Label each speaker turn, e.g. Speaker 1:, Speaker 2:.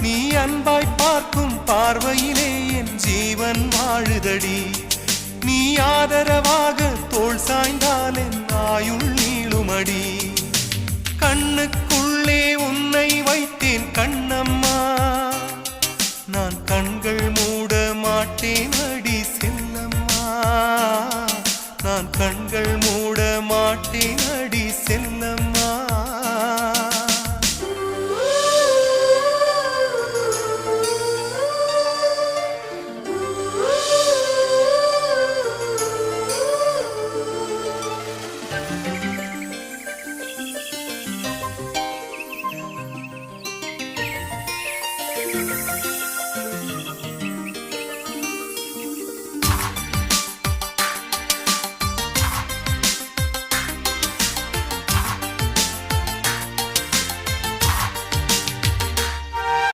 Speaker 1: நீ அன்பாய் பார்க்கும் பார்வையிலே என் ஜீவன் வாழுதடி. நீ ஆதரவாக தோள் சாய்ந்தால் என் ஆயுள் நீளுமடி. கண்ணுக்குள்ளே உன்னை வைத்தேன் கண்ணம்மா, நான் கண்கள் மூட மாட்டேன் அடி செல்லம்மா. நான் கண்கள் மூட மாட்டேன் அடி செல்லம்மா.